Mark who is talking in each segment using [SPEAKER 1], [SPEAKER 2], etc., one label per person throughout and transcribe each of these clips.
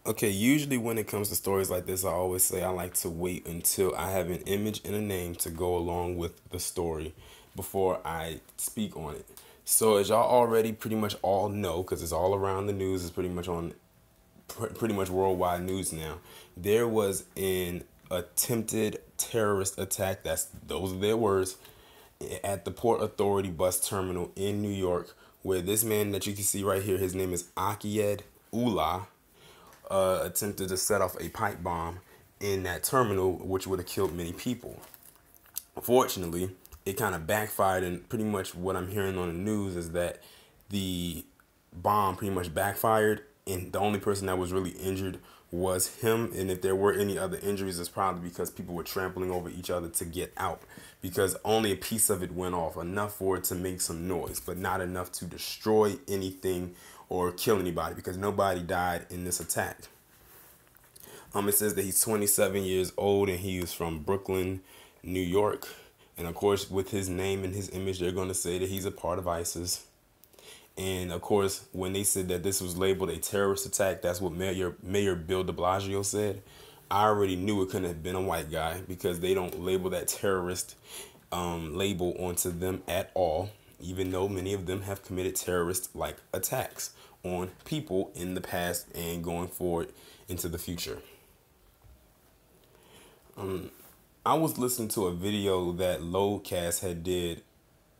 [SPEAKER 1] Okay, usually when it comes to stories like this, I always say I like to wait until I have an image and a name to go along with the story before I speak on it. So as y'all already pretty much all know, because it's all around the news, it's pretty much on pretty much worldwide news now. There was an attempted terrorist attack. Those are their words, at the Port Authority bus terminal in New York, where this man that you can see right here, his name is Akied Ullah, attempted to set off a pipe bomb in that terminal, which would have killed many people. Unfortunately, it kind of backfired, and pretty much what I'm hearing on the news is that the bomb pretty much backfired, and the only person that was really injured was him. And if there were any other injuries, it's probably because people were trampling over each other to get out, because only a piece of it went off, enough for it to make some noise, but not enough to destroy anything or kill anybody, because nobody died in this attack. It says that he's 27 years old and he is from Brooklyn, New York. And of course, with his name and his image, they're going to say that he's a part of ISIS. And of course, when they said that this was labeled a terrorist attack, that's what Mayor Bill de Blasio said. I already knew it couldn't have been a white guy, because they don't label that terrorist label onto them at all, even though many of them have committed terrorist-like attacks on people in the past and going forward into the future. I was listening to a video that Lowcaste had did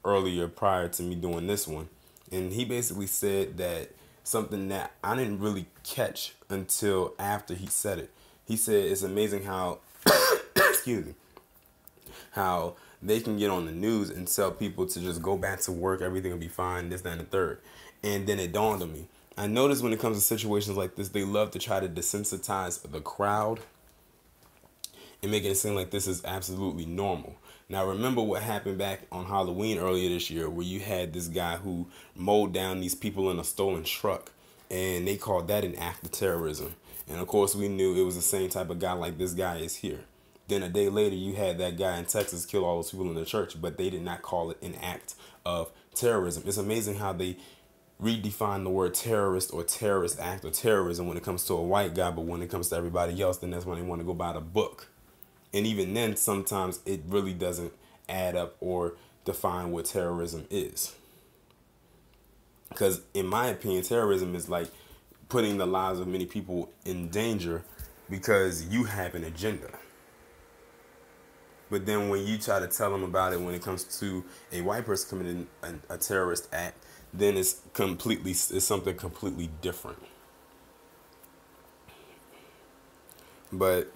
[SPEAKER 1] earlier prior to me doing this one, and he basically said that something that I didn't really catch until after he said it. He said it's amazing how excuse me, how they can get on the news and tell people to just go back to work, everything will be fine, this, that, and the third. And then it dawned on me. I noticed when it comes to situations like this, they love to try to desensitize the crowd and making it seem like this is absolutely normal. Now, remember what happened back on Halloween earlier this year, where you had this guy who mowed down these people in a stolen truck, and they called that an act of terrorism. And of course, we knew it was the same type of guy like this guy is here. Then a day later, you had that guy in Texas kill all those people in the church, but they did not call it an act of terrorism. It's amazing how they redefine the word terrorist or terrorist act or terrorism when it comes to a white guy, but when it comes to everybody else, then that's when they want to go by the book. And even then, sometimes it really doesn't add up or define what terrorism is. Because in my opinion, terrorism is like putting the lives of many people in danger because you have an agenda. But then when you try to tell them about it when it comes to a white person committing a terrorist act, then it's something completely different. But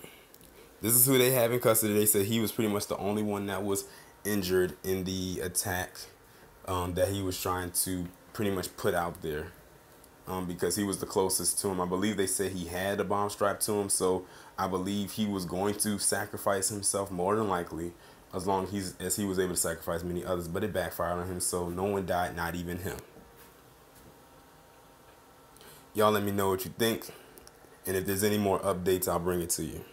[SPEAKER 1] this is who they have in custody. They said he was pretty much the only one that was injured in the attack that he was trying to pretty much put out there, because he was the closest to him. I believe they said he had a bomb strapped to him, so I believe he was going to sacrifice himself more than likely, as long as he was able to sacrifice many others. But it backfired on him, so no one died, not even him. Y'all let me know what you think, and if there's any more updates, I'll bring it to you.